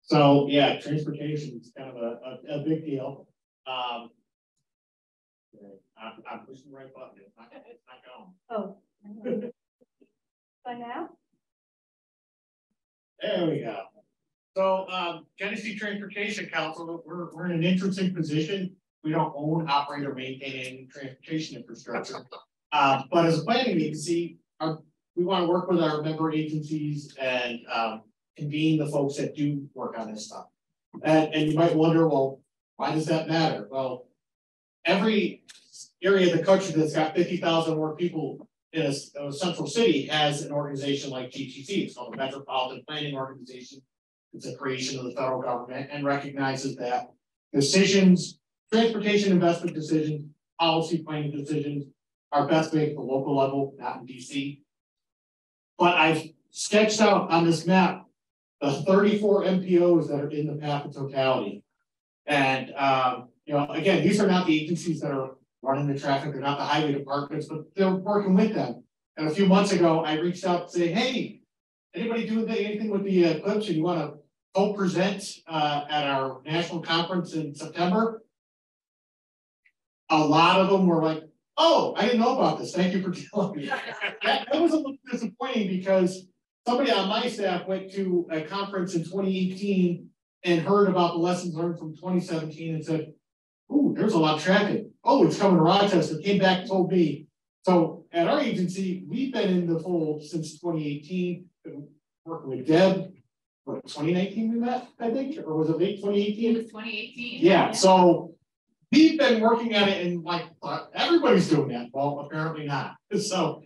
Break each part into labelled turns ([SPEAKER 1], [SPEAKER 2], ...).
[SPEAKER 1] So yeah, transportation is kind of a big deal. I'm pushing the right button. It's not going.
[SPEAKER 2] Oh. By now?
[SPEAKER 1] There we go. So Tennessee Transportation Council, we're in an interesting position. We don't own, operate, or maintain any transportation infrastructure. But as a planning agency, we want to work with our member agencies and convene the folks that do work on this stuff. And you might wonder, well, why does that matter? Well, every area of the country that's got 50,000 more people in a central city has an organization like GTC. It's called the Metropolitan Planning Organization. It's a creation of the federal government and recognizes that decisions, transportation investment decisions, policy planning decisions are best made at the local level, not in DC. But I've sketched out on this map the 34 MPOs that are in the path of totality. And you know, again, these are not the agencies that are running the traffic, they're not the highway departments, but they're working with them. And a few months ago, I reached out to say, hey, anybody doing anything with the eclipse and you want to co-present at our national conference in September? A lot of them were like, oh, I didn't know about this. Thank you for telling me. That was a little disappointing because somebody on my staff went to a conference in 2018 and heard about the lessons learned from 2017 and said, ooh, there's a lot of traffic. Oh, it's coming to Rochester. Came back and told me. So at our agency, we've been in the fold since 2018, been working with Deb. What, 2019 we met, I think? Or was it late 2018?
[SPEAKER 3] It was 2018.
[SPEAKER 1] Yeah, so we've been working at it and like everybody's doing that. Well, apparently not. So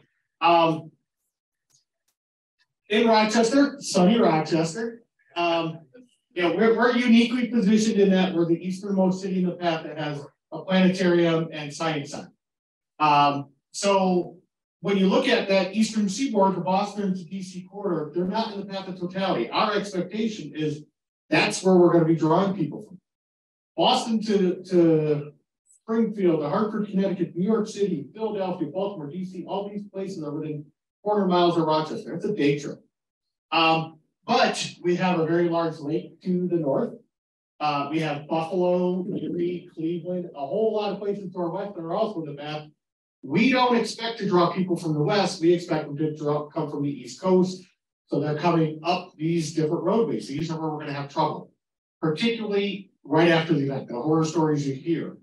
[SPEAKER 1] in Rochester, sunny Rochester, yeah, we're uniquely positioned in that we're the easternmost city in the path that has a planetarium and science center. So when you look at that eastern seaboard, the Boston to DC corridor, they're not in the path of totality. Our expectation is that's where we're going to be drawing people from. Boston to Springfield, to Hartford, Connecticut, New York City, Philadelphia, Baltimore, DC, all these places are within 400 miles of Rochester. It's a day trip. But we have a very large lake to the north. We have Buffalo, Erie, Cleveland, a whole lot of places to our west that are also in the path. We don't expect to draw people from the west. We expect them to come from the East Coast. So they're coming up these different roadways. These are where we're going to have trouble, particularly right after the event, the horror stories you hear.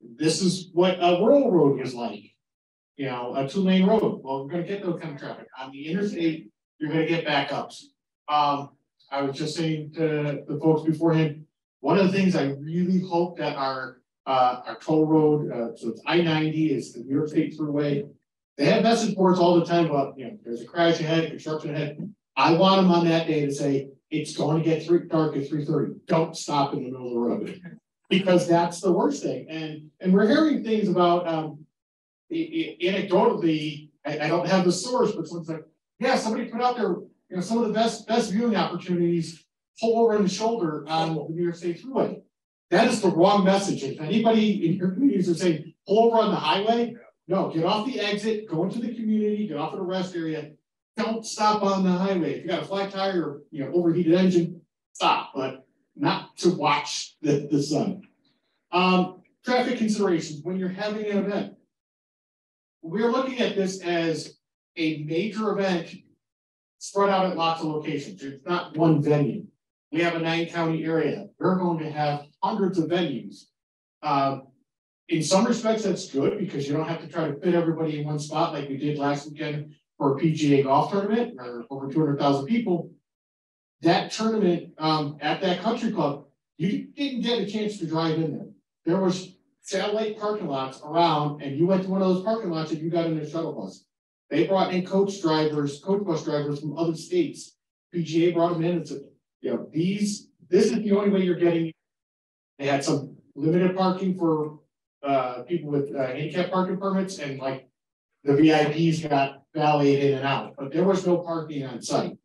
[SPEAKER 1] This is what a rural road was like, you know, a 2-lane road. Well, we're going to get those kind of traffic. On the interstate, you're going to get backups. I was just saying to the folks beforehand, one of the things I really hope that our toll road, so it's I-90, is the New York State Thruway. They have message boards all the time about, you know, there's a crash ahead, construction ahead. I want them on that day to say, it's going to get dark at 3:30. Don't stop in the middle of the road. Because that's the worst thing. And we're hearing things about, anecdotally, I don't have the source, but someone's like, yeah, somebody put out there, you know, some of the best viewing opportunities, pull over in the shoulder on the New York State Thruway. That is the wrong message. If anybody in your communities are saying, pull over on the highway, no, get off the exit, go into the community, get off at a rest area. Don't stop on the highway. If you got a flat tire or, you know, overheated engine, stop, but not to watch the sun. Traffic considerations when you're having an event. We're looking at this as a major event spread out at lots of locations. It's not one venue. We have a 9-county area. We're going to have hundreds of venues. In some respects, that's good because you don't have to try to fit everybody in one spot like we did last weekend for a PGA golf tournament where over 200,000 people. That tournament at that country club, you didn't get a chance to drive in there. There was satellite parking lots around, and you went to one of those parking lots and you got in a shuttle bus. They brought in coach bus drivers from other states. PGA brought them in and said, you know, this is the only way you're getting. They had some limited parking for people with handicap parking permits, and like the VIPs got valeted in and out, but there was no parking on site.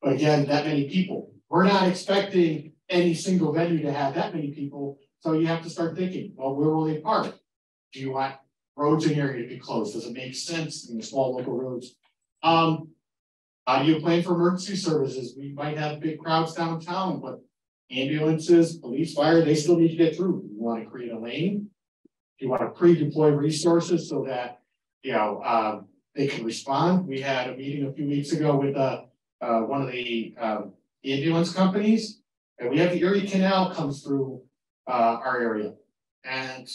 [SPEAKER 1] But again, that many people. We're not expecting any single venue to have that many people, so you have to start thinking, well, where will they park? Do you want roads in area to be closed? Does it make sense in the small local roads? How do you plan for emergency services? We might have big crowds downtown, but ambulances, police, fire, they still need to get through. You want to create a lane. You want to pre-deploy resources so that, they can respond. We had a meeting a few weeks ago with one of the ambulance companies, and we have the Erie Canal comes through our area. And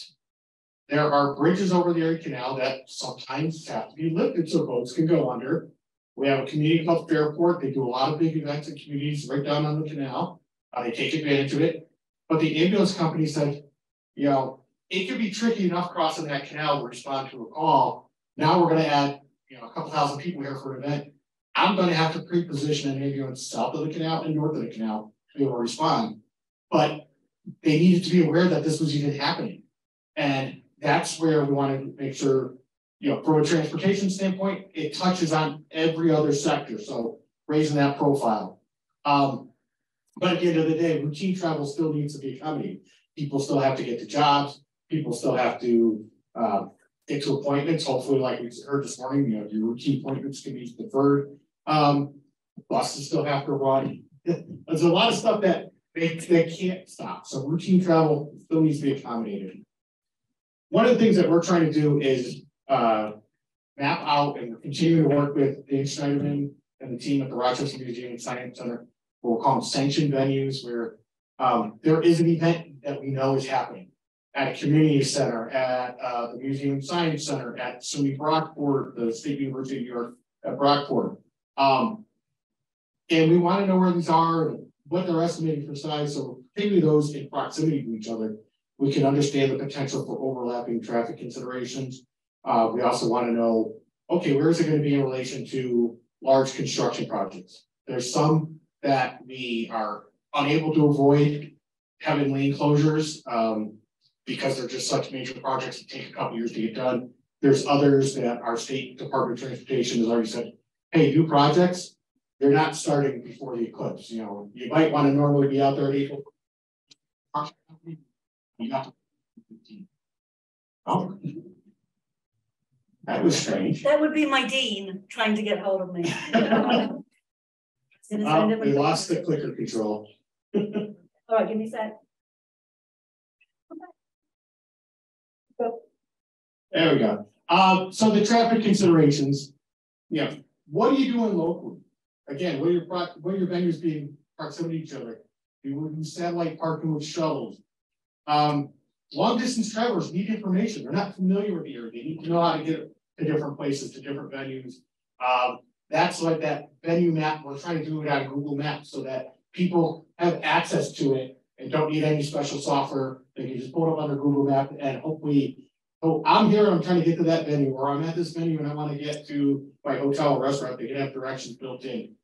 [SPEAKER 1] there are bridges over the Erie Canal that sometimes have to be lifted so boats can go under. We have a community called Fairport. They do a lot of big events in communities right down on the canal. They take advantage of it. But the ambulance company said, it could be tricky enough crossing that canal to respond to a call. Now we're going to add, a couple thousand people here for an event. I'm going to have to pre-position an ambulance south of the canal and north of the canal to be able to respond. But they needed to be aware that this was even happening. And that's where we want to make sure, from a transportation standpoint, it touches on every other sector. So raising that profile. But at the end of the day, routine travel still needs to be accommodated. People still have to get to jobs. People still have to get to appointments. Hopefully, like we heard this morning, your routine appointments can be deferred. Buses still have to run. There's a lot of stuff that they can't stop. So routine travel still needs to be accommodated. One of the things that we're trying to do is map out and continue to work with Dave Schneiderman and the team at the Rochester Museum and Science Center. We'll call them sanctioned venues where there is an event that we know is happening at a community center, at the Museum and Science Center, at SUNY Brockport, the State University of New York at Brockport. And we want to know where these are and what they're estimating for size. So particularly those in proximity to each other, we can understand the potential for overlapping traffic considerations. We also want to know, okay, where is it going to be in relation to large construction projects? There's some that we are unable to avoid having lane closures because they're just such major projects that take a couple years to get done. There's others that our state Department of Transportation has already said, hey, new projects, they're not starting before the eclipse. You might want to normally be out there at April. Oh, that was strange.
[SPEAKER 3] That would be my dean trying to get hold of me.
[SPEAKER 1] We lost the clicker control.
[SPEAKER 3] All right, give me a sec.
[SPEAKER 1] There we go. So the traffic considerations, what are you doing locally? Again, what are your venues being proximity to each other? You do satellite parking with shuttles. Long distance travelers need information. They're not familiar with the area. They need to know how to get to different places, to different venues. That's like that venue map. We're trying to do it on Google Maps so that people have access to it and don't need any special software. They can just pull it up on their Google Map and hopefully, I'm here and I'm trying to get to that venue, or I'm at this venue and I want to get to my hotel or restaurant. They can have directions built in.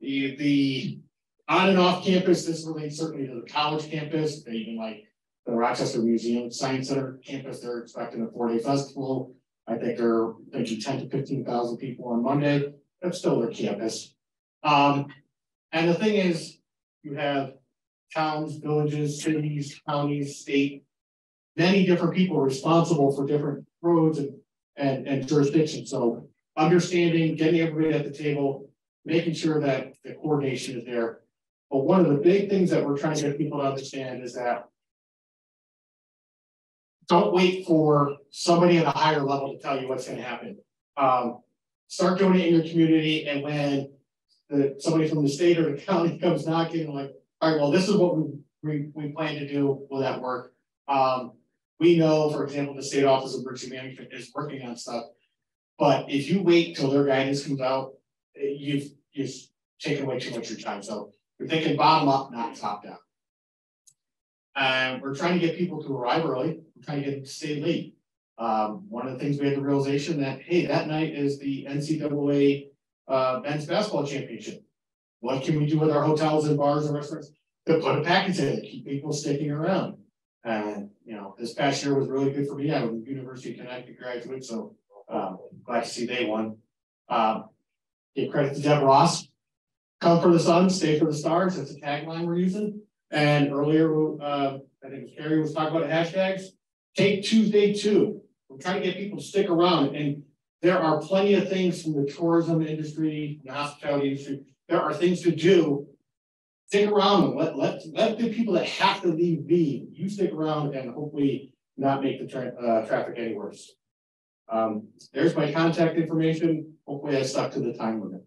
[SPEAKER 1] The on and off campus, this relates certainly to the college campus. They even like the Rochester Museum and Science Center campus, they're expecting a 4-day festival. I think they're thinking 10 to 15,000 people on Monday. That's still their campus. And the thing is, you have towns, villages, cities, counties, state, many different people responsible for different roads and jurisdictions. So understanding, getting everybody at the table, making sure that the coordination is there. But one of the big things that we're trying to get people to understand is that don't wait for somebody at a higher level to tell you what's going to happen. Start doing it in your community, and when somebody from the state or the county comes knocking, like, all right, well, this is what we plan to do. Will that work? We know, for example, the State Office of Emergency Management is working on stuff, but if you wait till their guidance comes out, you've taken away too much of your time. So we're thinking bottom up, not top down. And we're trying to get people to arrive early. We're trying to get them to stay late. One of the things we had the realization that, hey, that night is the NCAA men's basketball championship. What can we do with our hotels and bars and restaurants to put a package in, keep people sticking around? And this past year was really good for me. I was a University of Connecticut graduate, so glad to see they won. Give credit to Deb Ross. Come for the sun, stay for the stars. That's a tagline we're using. And earlier, I think Carrie was talking about hashtags. Take Tuesday too. We're trying to get people to stick around, and there are plenty of things from the tourism industry, the hospitality industry. There are things to do. Stick around and let the people that have to leave be. You stick around and hopefully not make the traffic any worse. There's my contact information. Hopefully I stuck to the time limit.